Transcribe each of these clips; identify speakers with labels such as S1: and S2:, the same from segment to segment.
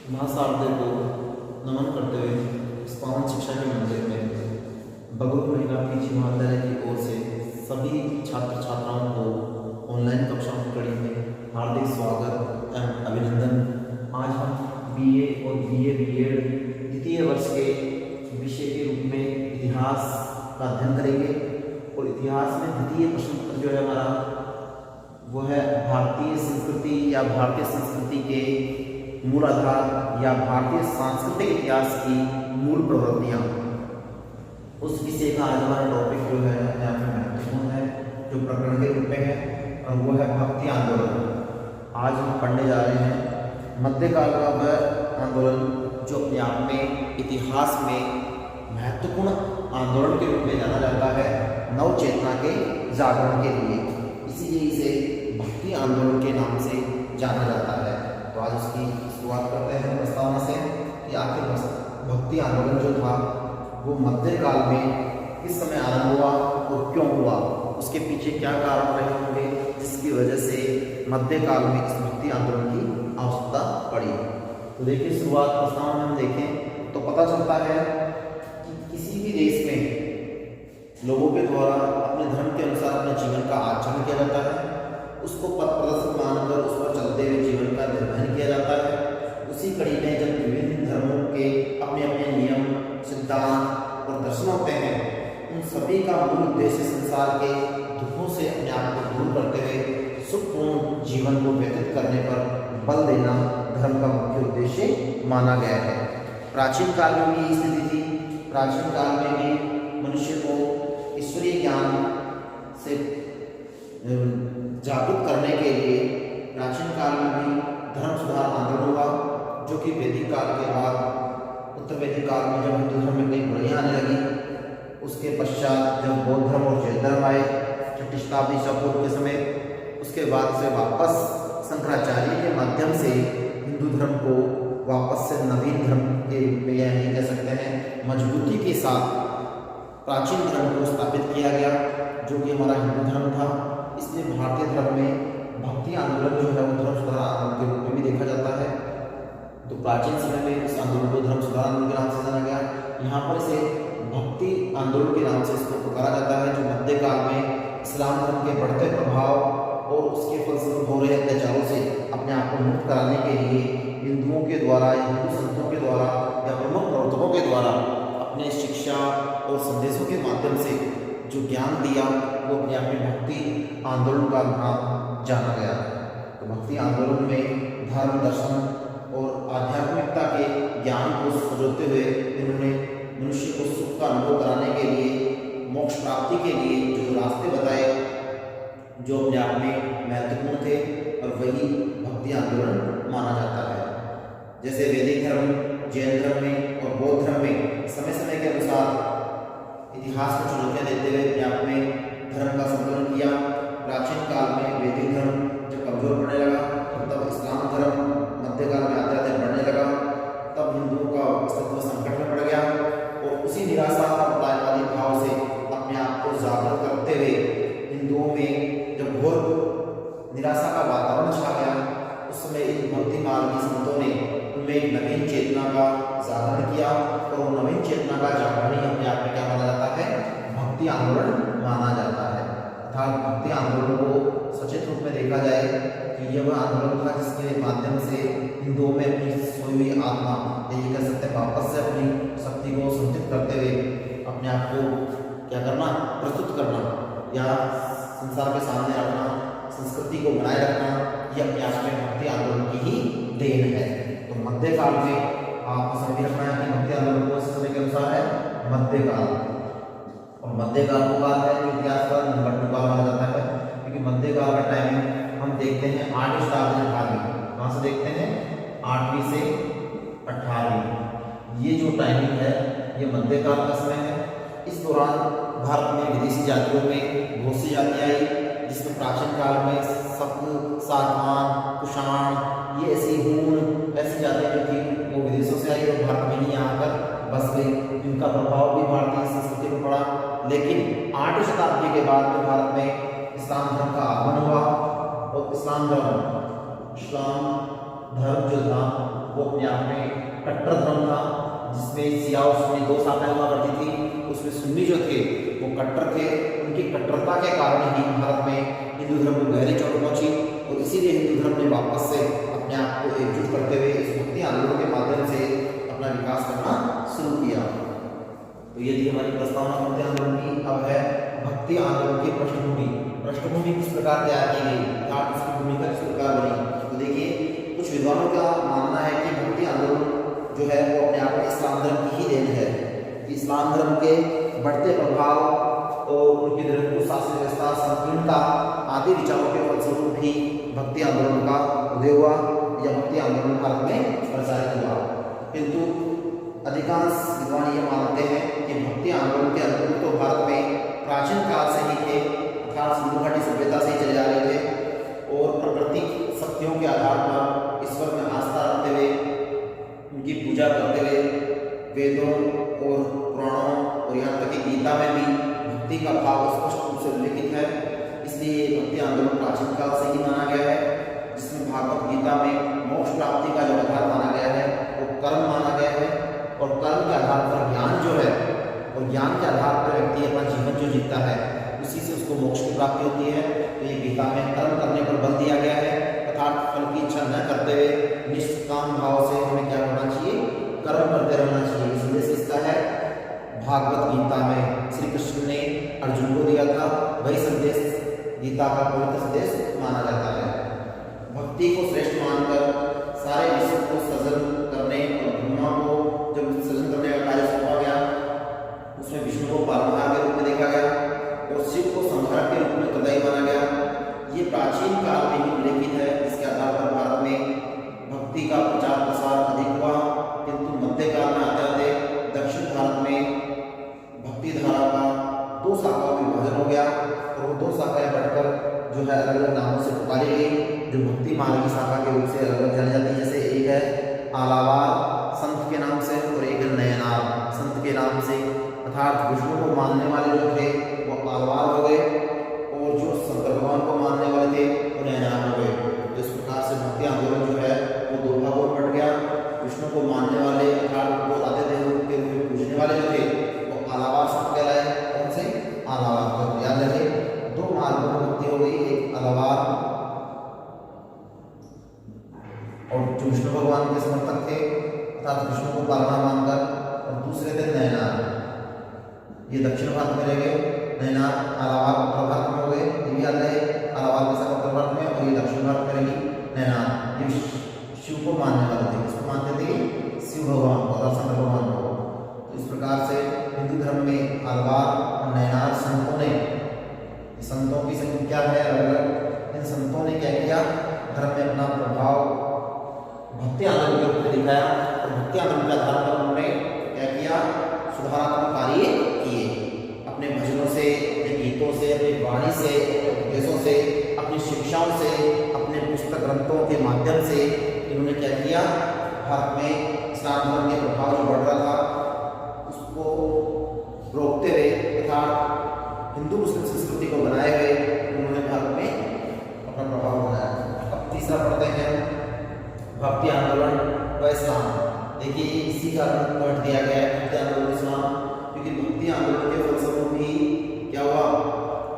S1: महासारथी को नमन करते हुए इस पावन शिक्षा के मंदिर में भगवत महिला पीजी महाविद्यालय की ओर से सभी छात्र छात्राओं को ऑनलाइन कक्षाओं की कड़ी में हार्दिक स्वागत एवं अभिनंदन। आज हम बीए और बीएड द्वितीय वर्ष के विषय के रूप में इतिहास का अध्ययन करेंगे और इतिहास में द्वितीय प्रश्न पत्र जो है हमारा वो है भारतीय संस्कृति या भारतीय संस्कृति के मूल आधार या भारतीय सांस्कृतिक इतिहास की मूल प्रवृत्तियाँ। उस विषय का आज हमारा टॉपिक जो है यहाँ पे महत्वपूर्ण है, जो प्रकरण के रूप में है, और वो है भक्ति आंदोलन। आज हम पढ़ने जा रहे हैं मध्यकाल का वह आंदोलन जो अपने आप में इतिहास में महत्वपूर्ण आंदोलन के रूप में जाना जाता है, नव चेतना के जागरण के लिए। इसीलिए इसे भक्ति आंदोलन के नाम से जाना जाता है। तो आज उसकी शुरुआत करते हैं प्रस्तावना से कि आखिर भक्ति आंदोलन जो था वो मध्यकाल में किस समय आरंभ हुआ और क्यों हुआ, उसके पीछे क्या कारण रहे होंगे जिसकी वजह से मध्यकाल में इस भक्ति आंदोलन की आवश्यकता पड़ी। तो देखिए, शुरुआत प्रस्तावना में हम देखें तो पता चलता है कि किसी भी देश में लोगों के द्वारा अपने धर्म के अनुसार अपने जीवन का आचरण किया जाता है, उसको पथ प्रदर्शक मानकर उस पर चलते हुए जीवन का निर्वहन किया जाता है। उसी कड़ी में जब विभिन्न धर्मों के अपने अपने नियम, सिद्धांत और दर्शन होते हैं, उन सभी का मूल उद्देश्य संसार के दुखों से अपने आप को दूर करते हुए सुखपूर्ण जीवन को व्यतीत करने पर बल देना धर्म का मुख्य उद्देश्य माना गया है। प्राचीन काल में भी यही स्थिति थी। प्राचीन काल में भी मनुष्य को ईश्वरीय ज्ञान से जागरूक करने के लिए प्राचीन काल में भी धर्म सुधार आंदोलन हुआ, जो कि वैदिक काल के बाद उत्तर वैदिक काल में जब हिंदू धर्म में कई बुराइयाँ आने लगी, उसके पश्चात जब बौद्ध धर्म और जैन धर्म आए 6ठी शताब्दी ईसा पूर्व के समय, उसके बाद से वापस शंकराचार्य के माध्यम से हिंदू धर्म को वापस से नवीन धर्म के रूप में या नहीं कह सकते हैं मजबूती के साथ प्राचीन धर्म को स्थापित किया गया, जो कि हमारा हिंदू धर्म था। इसलिए भारतीय धर्म में भक्ति आंदोलन जो है वो धर्म सुधार आंदोलन के रूप में भी देखा जाता है। तो प्राचीन समय में इस आंदोलन को धर्म सुधार आंदोलन के नाम से जाना गया। यहाँ पर इसे भक्ति आंदोलन के नाम से इसको पुकारा जाता है, जो मध्यकाल में इस्लाम धर्म के बढ़ते प्रभाव और उसके फलस्वरूप हो रहे अत्याचारों से अपने आप को मुक्त कराने के लिए हिंदुओं के द्वारा या हिंदू संतों के द्वारा या प्रमुख प्रवर्तकों के द्वारा अपने शिक्षा और संदेशों के माध्यम से जो ज्ञान दिया वो अपने आप में भक्ति आंदोलन का नाम जाना गया। तो भक्ति आंदोलन में धर्म, दर्शन और आध्यात्मिकता के ज्ञान को संजोते हुए इन्होंने मनुष्य को सुख का अनुभव कराने के लिए, मोक्ष प्राप्ति के लिए जो रास्ते बताए, जो अपने आप में महत्वपूर्ण थे, और वही भक्ति आंदोलन माना जाता है। जैसे वैदिक धर्म, जैन धर्म में और बौद्ध धर्म में समय समय के अनुसार इतिहास को चुनौतियाँ देते हुए अपने आप में धर्म का संकलन किया। प्राचीन काल में वैदिक धर्म जब कमजोर पड़ने लगा, तब इस्लाम धर्म मध्यकाल में आते आते बढ़ने लगा, तब हिंदुओं का अस्तित्व संकट में पड़ गया, और उसी निराशा और उदारवादी भाव से अपने आप को जागृत करते हुए हिंदुओं में जब घोर निराशा का वातावरण छा गया, उस समय इन भक्ति मार्गी संतों ने उनमें एक नवीन चेतना का जागरण किया, और वो नवीन चेतना का जागरण ही अपने आप में क्या माना जाता है, भक्ति आंदोलन माना जाता है। अर्थात भक्ति आंदोलन को सचेत रूप में देखा जाए कि यह वह आंदोलन था जिसके माध्यम से हिंदुओं में अपनी सोई हुई आत्मा, यही कह सकते हैं, वापस से अपनी शक्ति को संचित करते हुए अपने आप को क्या करना, प्रस्तुत करना या संसार के सामने रखना, संस्कृति को बनाए रखना, यह अपने आप में भक्ति आंदोलन की ही देन है। तो मध्यकाल में आपको समझ रखना है कि भक्ति आंदोलन को समय के अनुसार है मध्यकाल, और मध्यकाल को कहा है कि इतिहास का नंबर 2 माना जाता है, क्योंकि मध्यकाल का टाइमिंग हम देखते हैं 8वीं शताब्दी से 18वीं। कहाँ से देखते हैं? 8वीं से 18वीं। ये जो टाइमिंग है ये मध्यकाल का समय है। इस दौरान भारत में विदेशी जातियों में बहुत सी जातियाँ आई, जिसमें प्राचीन काल में शक, सातवाहन, कुषाण, ये ऐसी हूण ऐसी जातियाँ जो थी वो विदेशों से आई और भारत में ही यहाँ आकर बस गई। इनका प्रभाव भी भारतीय संस्कृति पर पड़ा। लेकिन 8वीं शताब्दी के बाद में भारत में इस्लाम धर्म का आगमन हुआ, और इस्लाम धर्म जो था वो अपने आप में कट्टर धर्म था, जिसमें शिया और सुन्नी दो शाखाएं हुआ करती थी। उसमें सुन्नी जो थे वो कट्टर थे, उनकी कट्टरता के कारण ही भारत में हिंदू धर्म को गहरी चोट पहुंची और इसीलिए हिंदू धर्म ने वापस से अपने आप को एकजुट करते हुए इस भक्ति आंदोलन के माध्यम से अपना विकास करना शुरू किया। तो ये थी हमारी प्रस्तावना भक्ति आंदोलन की। अब है भक्ति आंदोलन की पृष्ठभूमि। पृष्ठभूमि किस प्रकार तैयार की गई, अर्थात इसकी भूमिका किस प्रकार बनी। तो देखिए, कुछ विद्वानों का मानना है कि भक्ति आंदोलन जो है वो अपने आप में इस्लाम धर्म की ही देन है। इस्लाम धर्म के बढ़ते प्रभाव और उनकी निरंकुश शासन व्यवस्था, संकीर्णता आदि विचारों के फलस्वरूप भी भक्ति आंदोलन का उदय हुआ या भक्ति आंदोलन भारत में प्रचारित हुआ। किंतु अधिकांश विद्वान ये मानते हैं कि भक्ति आंदोलन के अनुकूल तो भारत में प्राचीन काल से ही थे, अर्थात सिंधु घाटी सभ्यता से ही चले जा रहे थे और प्राकृतिक शक्तियों के आधार पर ईश्वर में आस्था रखते हुए उनकी पूजा करते हुए वेदों और पुराणों और यहाँ तक कि गीता में भी भक्ति का भाव स्पष्ट रूप से उल्लेखित है। इसलिए भक्ति आंदोलन प्राचीन काल से ही माना गया है, जिसमें भागवत गीता में मोक्ष प्राप्ति का जो आधार माना गया है वो कर्म माना गया है और कर्म के आधार पर ज्ञान जो है और ज्ञान के आधार पर व्यक्ति अपना जीवन जो जीता है उसी से उसको मोक्ष की प्राप्ति होती है। तो ये गीता में कर्म करने पर बल दिया गया है, अर्थात फल की इच्छा न करते हुए निष्काम भाव से हमें क्या करना चाहिए, कर्म करते रहना चाहिए। संदेश इसका है भागवत गीता में श्री कृष्ण ने अर्जुन को दिया था, वही संदेश गीता का पवित्र संदेश माना जाता है। भक्ति को श्रेष्ठ मानकर सारे विश्व को सृजन करने और ब्रह्मा को जब सृजन करने का कार्य सौंपा गया, उसमें विष्णु को पालनहार के रूप में देखा गया और शिव को संहारक के रूप में तदाई माना गया। ये प्राचीन काल में ही उल्लेखित है, इसके आधार पर भारत में भक्ति का प्रचार प्रसार अधिक हुआ। किंतु मध्यकाल में आते आते दक्षिण भारत में भक्ति धारा का दो शाखाओं में विभाजन हो गया और वो दो शाखाएं बढ़कर जो है अलग अलग नामों से पुकारी गई, जो भक्ति मार्ग की शाखा के रूप से अलग अलग जानी जाती है। जैसे एक है आलावार संत के नाम से और एक है नयनार संत के नाम से, अर्थात विष्णु को मानने वाले जो थे वो आलवार हो गए और जो शंकर भगवान को मानने वाले थे वो नयनार हो गए। तो इस प्रकार से भक्ति आंदोलन जो है वो दो भागों में बट गया। विष्णु को मानने वाले अर्थात वो आते देव के रूप में पूजने वाले जो थे वो आलावार संत कहलाए। कौन से? आलावार। तो याद रखिए, दो मार्गों में भक्ति हो गई, एक आलावार और जो विष्णु भगवान के समर्थक थे अर्थात विष्णु को पालना मानकर, और दूसरे थे नयनार। ये दक्षिण भारत में रह गए, नयनार आलावार उत्तर भारत में हो गए। ये भी याद रहे, आलावार के साथ उत्तर भारत में और ये दक्षिण भारत में रही नयनार। ये शिव को मानने वाले थे, किसको मानते थे? शिव भगवान और शंकर भगवान को। तो इस प्रकार से हिंदू धर्म में आलवार और नयनार संतों ने, संतों की संख्या है अलग अलग, इन संतों ने क्या किया, धर्म में अपना प्रभाव भक्ति आंदोलन के रूप में दिखाया और भक्ति आंदोलन के आधार पर उन्होंने क्या किया, सुधारात्मक कार्य किए। अपने भजनों से, अपने गीतों से, अपनी वाणी से, अपने उपदेशों से, अपनी शिक्षाओं से, अपने पुस्तक ग्रंथों के माध्यम से इन्होंने क्या किया, भारत में इस्लाम धर्म के प्रभाव जो बढ़ रहा था उसको रोकते हुए अर्थात हिंदू मुस्लिम संस्कृति को बनाए हुए उन्होंने भारत में अपना प्रभाव बनाया। अब तीसरा पढ़ते हैं भक्ति आंदोलन व इस्लाम। देखिए इसी का पॉइंट दिया गया है, भक्ति आंदोलन इस्लाम, क्योंकि भक्ति आंदोलन के फलस्वरूप ही क्या हुआ,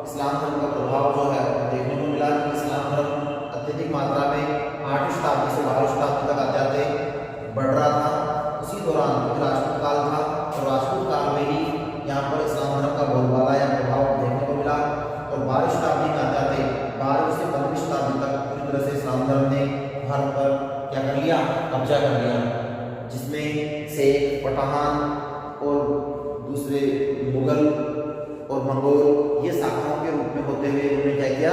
S1: इस्लाम धर्म का प्रभाव जो है देखने को मिला कि इस्लाम धर्म अत्यधिक मात्रा में 8वीं शताब्दी से 12वीं शताब्दी तक आते आते बढ़ रहा था। उसी दौरान राजपूत काल था और राजपूत काल में ही यहाँ पर इस्लाम धर्म का बोलबाला या प्रभाव देखने को मिला और 12वीं शताब्दी में आते आते 12वीं से 15वीं शताब्दी तक पूरी तरह से इस्लाम धर्म ने भारत पर क्या कर लिया, कब्जा कर लिया, जिसमें शेख, पठान और दूसरे मुगल और मंगोल ये शाखाओं के रूप में होते हुए उन्होंने क्या किया,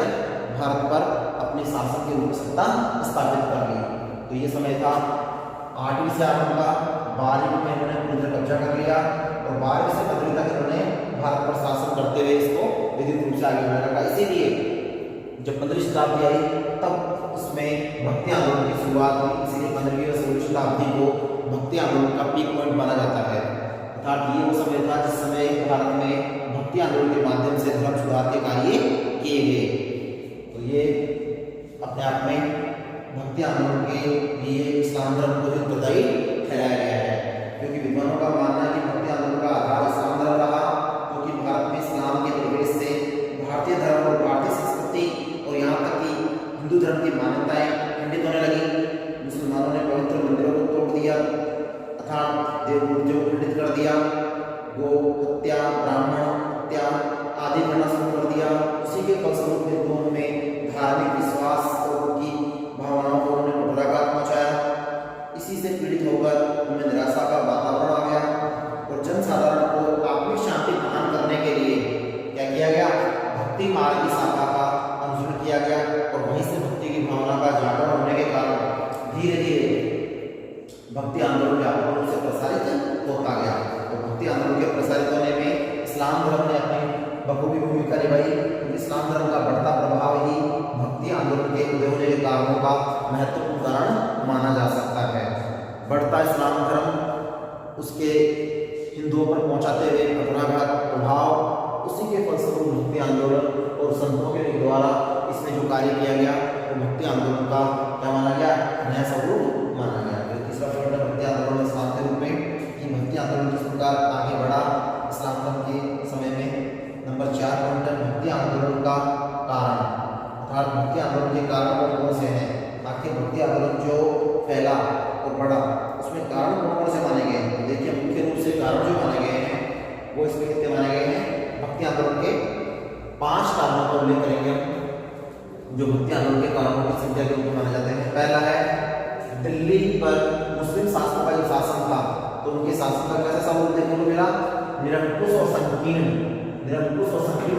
S1: भारत पर अपने शासन के रूप में सत्ता स्थापित कर ली। तो ये समय था 8वीं से आरंभ का, 12वीं में उन्होंने पूरी तरह कब्जा कर लिया और 12वीं से 15वीं तक उन्होंने भारत पर शासन करते हुए इसको विधिक रूप से आगे बढ़ाने लगा। इसीलिए जब 15वीं शताब्दी आई तब उसमें भक्ति आंदोलन की शुरुआत हुई। इसीलिए 15वीं और 16वीं शताब्दी को भक्ति आंदोलन का पीक पॉइंट माना जाता है। अर्थात ये वो समय था जिस समय भारत में भक्ति आंदोलन के माध्यम से धर्म सुधार के कार्य किए गए। तो ये अपने आप में भक्ति भक्ति आंदोलन के लिए इस्लाम धर्म को उत्तरदायी ठहराया गया है, क्योंकि विद्वानों का मानना है कि भक्ति आंदोलन का आधार इस्लाम धर्म रहा, क्योंकि भारत में इस्लाम के प्रवेश से भारतीय धर्म और भारतीय संस्कृति और यहाँ तक कि हिंदू धर्म की मान्यताएं खंडित होने लगी। मुसलमानों ने पवित्र मंदिरों को तोड़ दिया, अर्थात देव मूर्तियों को खंडित कर दिया, गो हत्या, ब्राह्मण हत्या आदि करना शुरू कर दिया। उसी के फलस्वरूप हिंदुओं में धार्मिक विश्वास और की भावनाओं को उन्होंने कुठाराघात पहुंचाया। इसी से पीड़ित होकर उनमें निराशा का वातावरण आ गया और जनसाधारण को आत्मिक शांति प्रदान करने के लिए क्या किया गया, भक्ति मार्ग की शाखा का अनुसरण किया गया और वहीं से भक्ति की भावना का जागरण होने के कारण धीरे धीरे भक्ति आंदोलन व्यापक रूप से प्रसारित होता गया। तो भक्ति आंदोलन के प्रसारित होने में इस्लाम धर्म ने अपनी बखूबी भूमिका निभाई, क्योंकि इस्लाम धर्म का बढ़ता प्रभाव ही भक्ति आंदोलन के उदय होने के कारणों का महत्वपूर्ण कारण माना जा सकता है। बढ़ता इस्लाम धर्म उसके हिंदुओं पर पहुंचाते हुए कुठाराघात प्रभाव, उसी के फलस्वरूप भक्ति आंदोलन और संतों के द्वारा इसमें जो कार्य किया गया वो भक्ति आंदोलन का क्या माना गया, नया स्वरूप माना गया। तीसरा पॉइंट है भक्ति आंदोलन इस्लाम के रूप में, कि भक्ति आंदोलन किस प्रकार आगे बढ़ा इस्लाम धर्म के समय में। नंबर 4 पॉइंट है भक्ति आंदोलन का कारण, अर्थात भक्ति आंदोलन के कारण कौन से हैं। आखिर भक्ति आंदोलन जो फैला और बढ़ा उसमें कारण कौन से माने गए हैं। देखिए मुख्य रूप से कारण जो माने गए हैं वो इसमें कितने माने गए हैं। भक्ति आंदोलन के 5 कारणों का उल्लेख करेंगे हम, जो भक्ति आंदोलन के कारणों की संख्या के रूप में माने जाते हैं। पहला है दिल्ली पर मुस्लिम शासकों का जो शासन था, तो उनके शासन का कैसा स्वरूप देखने को मिला, निरंकुश और संकीर्ण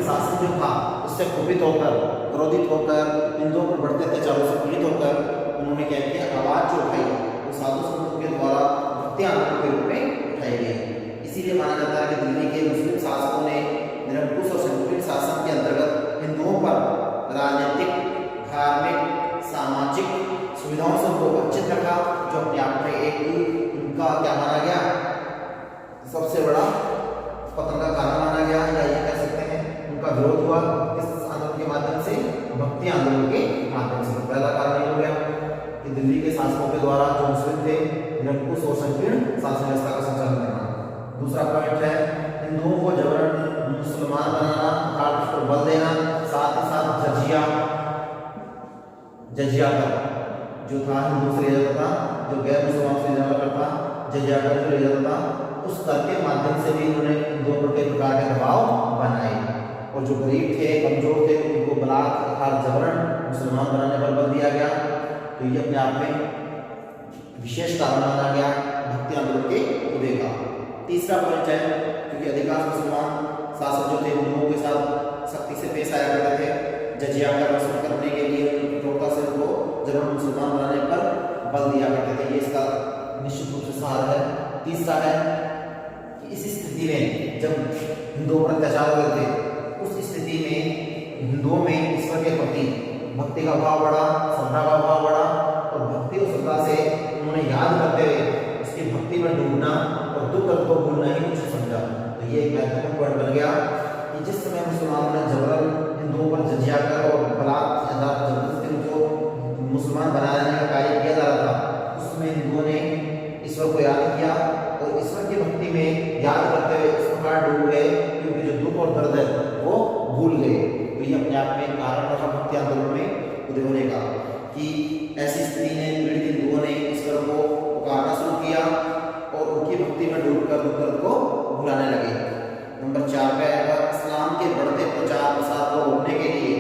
S1: शासन जो था उससे कुपित होकर, क्रोधित होकर, हिंदुओं पर बढ़ते अत्याचारों से पीड़ित होकर उन्होंने क्या किया, आवाज जो उठाई वो साधु संतों के द्वारा भक्ति आंदोलन के रूप में उठाई गई। इसीलिए माना जाता है कि दिल्ली के मुस्लिम शासकों ने निरंकुश और संकीर्ण शासन के अंतर्गत हिंदुओं पर राजनीतिक, धार्मिक, सामाजिक सुविधाओं से उनको वंचित रखा, जो अपने आप में एक उनका क्या माना गया, सबसे बड़ा पतन का कारण माना गया, या ये कह सकते हैं उनका विरोध हुआ इस आंदोलन के माध्यम से, भक्ति आंदोलन के माध्यम से। पहला कारण ये हो गया कि दिल्ली के शासकों के द्वारा जो मुस्लिम थे निरंकुश और संकीर्ण शासन व्यवस्था का संचालन करना। दूसरा पॉइंट है हिंदुओं को जबरन मुसलमान बनाना, अर्थात उस पर बल देना, साथ ही साथ जजिया कर जो था हिंदू से लिया जाता था, जो गैर मुसलमान से लिया जाता था, जजिया कर जो लिया जाता था, उस कर के माध्यम से भी उन्होंने हिंदुओं पर कई प्रकार के दबाव बनाए और जो गरीब थे, कमजोर थे, उनको बलात् अर्थात जबरन मुसलमान बनाने पर बल दिया गया। तो ये अपने आप में विशेष कारण माना गया भक्ति आंदोलन के उदय का। तीसरा पॉइंट है क्योंकि अधिकांश मुसलमान शासक जो थे हिंदुओं के साथ सख्ती से पेश आया करते थे, जजिया का वसूल करने के लिए कठोरता से उनको जबरन मुसलमान बनाने पर बल दिया करते थे। ये इसका निश्चित रूप से सहारा है। तीसरा है कि इस स्थिति में जब हिंदुओं पर अत्याचार हो रहे थे, उस स्थिति में हिंदुओं में ईश्वर के प्रति भक्ति का भाव बढ़ा, श्रद्धा का भाव बढ़ा और भक्ति और श्रद्धा से उन्होंने याद करते हुए उसकी भक्ति में डूबना और दुख दर्द को भूलना ही कुछ समझा। तो ये एक महत्वपूर्ण पॉइंट बन गया कि जिस समय मुसलमानों ने जबरन हिंदुओं पर जजिया कर और बलात् जबरदस्ती उनको मुसलमान बनाने का कार्य किया जा रहा था, उस समय हिंदुओं ने ईश्वर को याद किया और ईश्वर की भक्ति में याद करते हुए इस प्रकार डूब गए कि उनके जो दुख और दर्द है वो भूल गए। तो ये अपने आप में कारण रहा भक्ति आंदोलन में उदय होने का, कि ऐसी स्थिति ने पीड़ित हिंदुओं ने ईश्वर को पुकारना शुरू किया और उनकी भक्ति में डूबकर दुख दर्द को भुलाने लगे। नंबर 4 पे आएगा इस्लाम के बढ़ते प्रचार प्रसार को रोकने के लिए,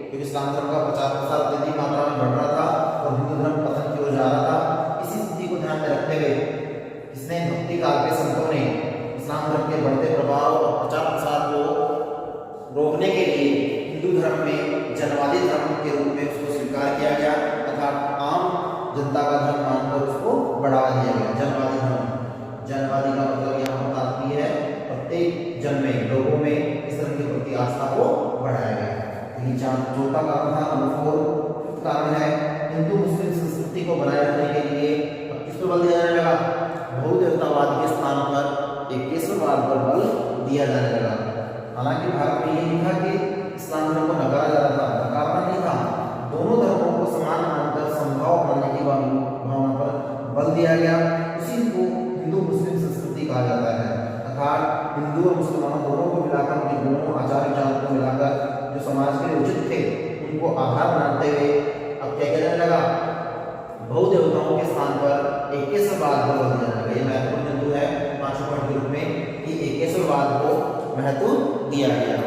S1: क्योंकि इस्लाम धर्म का प्रचार प्रसार तेजी मात्रा में बढ़ रहा था और हिंदू धर्म पतन की ओर जा रहा था। इसी स्थिति को ध्यान में रखते हुए इसने भक्ति काल के संतों ने इस्लाम धर्म के बढ़ते प्रभाव और प्रचार प्रसार को रोकने के लिए हिंदू धर्म में जनवादी धर्म के रूप में उसको स्वीकार किया गया, तथा आम जनता का धर्म मानकर उसको बढ़ावा दिया गया। जनवादी धर्म, जनवादी का मतलब यहाँ आती है प्रत्येक जन में, लोगों में इस धर्म के प्रति आस्था को बढ़ाया गया। चौथा कारण था अनुकूल कारण है हिंदू मुस्लिम संस्कृति को बनाए रखने के लिए किस पर बल दिया जाने लगा, बहुदेवतावाद के स्थान पर एकेश्वरवाद पर बल दिया जाने लगा। हालांकि भारत में ये नहीं था कि इस्लाम धर्म को नकारा जा रहा था, नकारना नहीं था, दोनों धर्मों को समान मानकर समभाव मानना दोनों आचार विचारों को मिलाकर जो समाज के लिए उचित थे उनको आधार बनाते हुए अब क्या कहने लगा, बहुदेवताओं के स्थान पर एकेश्वरवाद को बदल देने लगा। ये महत्वपूर्ण बिंदु है 5 पॉइंट के रूप में कि एकेश्वरवाद को महत्व दिया गया।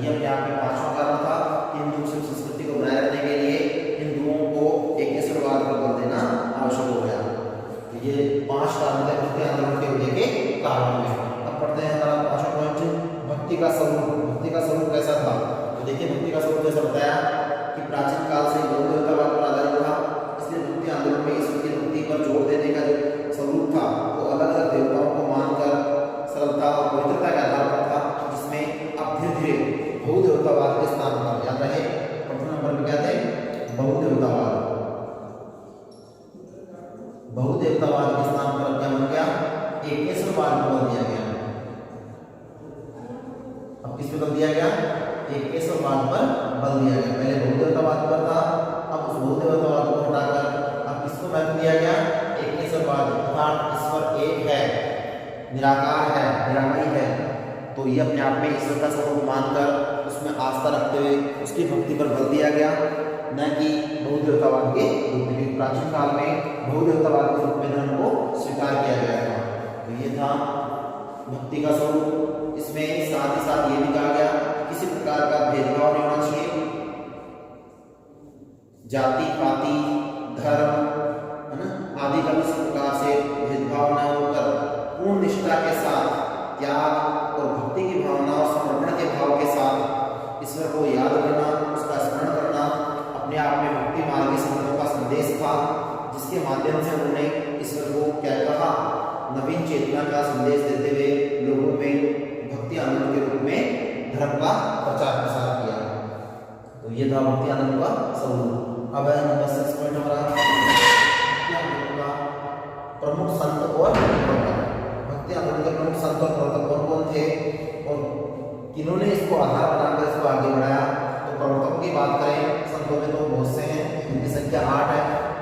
S1: ये अपने आप में 5वां कारण था कि हिंदू संस्कृति को बनाए रखने के लिए हिंदुओं को एकेश्वरवाद को बदल देना आवश्यक हो गया। तो ये 5 कारण थे भक्ति आंदोलन के उदय के कारण में। अब पढ़ते हैं हमारा 5वां पॉइंट, भक्ति का स्वरूप। भक्ति का स्वरूप कैसा था? तो देखिए भक्ति का स्वरूप जैसा बताया कि प्राचीन काल से बहुदेवतावाद पर आधारित था, इसलिए भक्ति आंदोलन में ईश्वर की भक्ति पर जोर देने का जो स्वरूप था वो अलग अलग देवताओं को मानकर सरलता और पवित्रता के आधार पर था, जिसमें अब धीरे धीरे बहुदेवतावाद के स्थान पर, याद रहे प्रथम नंबर पर क्या थे? बहुदेवतावाद। बहुदेवतावाद के स्थान पर क्या बन गया? एकेश्वरवाद को बदल दिया गया। अब किस पे बदल दिया गया? एकेश्वरवाद पर बदल दिया गया। पहले बहुदेवतावाद पर था, अब उस बहुदेवतावाद को हटाकर अब किसको महत्व दिया गया? एकेश्वरवाद, अर्थात ईश्वर एक है, निराकार है, निरामयी है। तो ये अपने आप में ईश्वर का स्वरूप मानकर उसमें आस्था रखते हुए उसकी भक्ति पर बल दिया गया, न कि बहुदेवतावाद के रूप में। प्राचीन काल में बहुदेवतावाद के रूप में धर्म को स्वीकार किया गया था। तो ये था भक्ति का स्वरूप। इसमें साथ ही साथ ये भी कहा गया किसी प्रकार का भेदभाव नहीं होना चाहिए, जाति पाति धर्म है ना आदि का किसी प्रकार से भेदभाव न होकर पूर्ण निष्ठा के साथ त्याग और भक्ति की भावना और समर्पण के भाव के साथ ईश्वर को याद करना, उसका स्मरण करना अपने आप में भक्ति मार्गी संतों का संदेश था, जिसके माध्यम से उन्होंने ईश्वर को क्या कहा? नवीन चेतना का संदेश देते हुए लोगों में भक्ति आंदोलन के रूप में धर्म का प्रचार प्रसार किया। तो ये था भक्ति आंदोलन का स्वरूप। अब नंबर 6 पॉइंट हमारा भक्ति आंदोलन का प्रमुख संत और प्रवर्तक। भक्ति आंदोलन के प्रमुख संत और प्रवर्तक कौन कौन थे और किन्होंने इसको आधार बनाकर इसको आगे बढ़ाया? तो प्रवर्तकों की बात करें, संतों में तो बहुत से हैं, इनकी संख्या 8 है,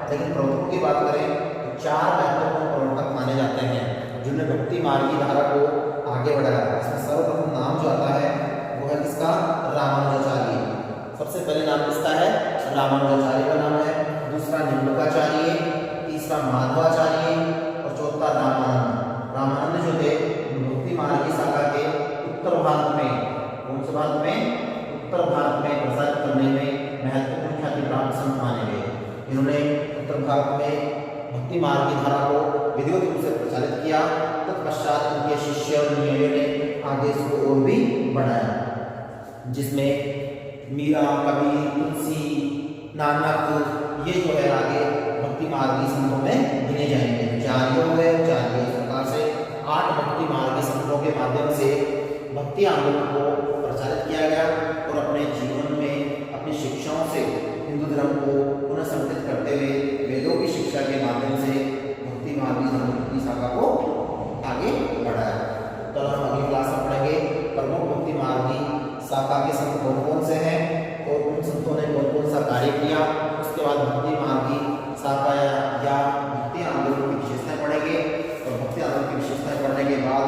S1: लेकिन प्रवर्तकों की बात करें तो 4 महत्वपूर्ण प्रवर्तक माने जाते हैं जिन्होंने भक्ति मार्गी धारा को आगे बढ़ाया। इसमें सर्वप्रथम नाम जो आता है वो है किसका? रामानुजाचार्य। सबसे पहले नाम किसका है? रामानुजाचार्य का नाम है। दूसरा निम्बकाचार्य, तीसरा माधवाचार्य और चौथा रामानंद। रामानंद जो थे भक्ति मार्गी शाखा के उत्तर भारत में, कौन से भारत में? उत्तर भारत में प्रसारित करने में महत्वपूर्ण ख्याति प्राप्त संत माने गए। इन्होंने उत्तर भारत में भक्ति मार्गी धारा को विधिवत रूप से प्रचारित किया। तत्पश्चात उनके शिष्य और अनुयायियों ने आगे इसको और भी बढ़ाया, जिसमें मीरा, कबीर, तुलसी, नानक ये जो है आगे भक्ति मार्गी संतों में गिने जाएंगे। 4 हो गए, 4 इस प्रकार से 8 भक्ति मार्गी संतों के माध्यम से भक्ति आंदोलन को प्रचारित किया गया और अपने जीवन में अपनी शिक्षाओं से हिंदू धर्म को पुनः संगठित करते हुए वेदों की शिक्षा के माध्यम से भक्ति मार्गी धर्म की शाखा को आगे बढ़ाया। तो हम अगली क्लास में पढ़ेंगे प्रमुख भक्ति मार्गी शाखा के संत कौन कौन से हैं और उन संतों ने कौन कौन सा कार्य किया। उसके बाद भक्ति मार्गी शाखा या भक्ति आंदोलन की विशेषताएं पढ़ेंगे और भक्ति आंदोलन की विशेषताएं पढ़ने के बाद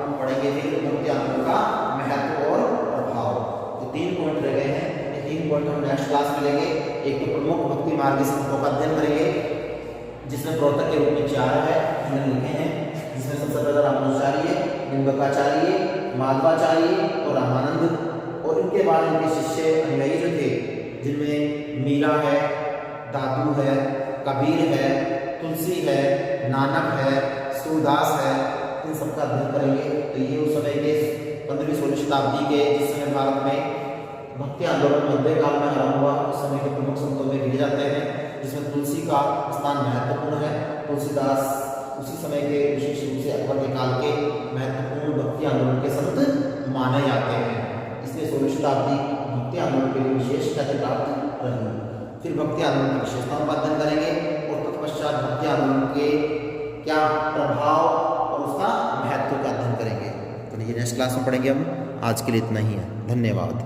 S1: हम पढ़ेंगे फिर भक्ति आंदोलन का महत्व और प्रभाव। तो 3 पॉइंट रह गए हैं, ये 3 पॉइंट हम नेक्स्ट क्लास में लेंगे। एक तो प्रमुख भक्ति मार्गी संतों का अध्ययन करेंगे, जिसमें प्रवर्तक के रूप में 4 है जिन्हें लिखे हैं, जिसमें सबसे पहले रामानुजाचार्य, निम्बकाचार्य, माधवाचार्य और रामानंद। और इनके बाद इनके शिष्य अनुयायी जो थे, जिनमें मीरा है, दादू है, कबीर है, तुलसी है, नानक है, सूरदास है, इन सबका अध्ययन करेंगे। तो ये उस समय के 15वीं-16वीं शताब्दी के जिस समय भारत में भक्ति आंदोलन मध्यकाल में आरंभ हुआ, उस समय के प्रमुख संतों में गिने जाते हैं, जिसमें तुलसी का स्थान महत्वपूर्ण है। तुलसीदास उसी समय के विशेष रूप से अकबर के काल के महत्वपूर्ण भक्ति आंदोलन के संत माने जाते हैं, इसलिए 16वीं शताब्दी भक्ति आंदोलन के लिए विशेष ख्याति प्राप्त रही। फिर भक्ति आंदोलन की विशेषताओं का अध्ययन करेंगे और तत्पश्चात भक्ति आंदोलन के क्या प्रभाव और उसका महत्व का अध्ययन करेंगे। तो ये नेक्स्ट क्लास में पढ़ेंगे हम। आज के लिए इतना ही है, धन्यवाद।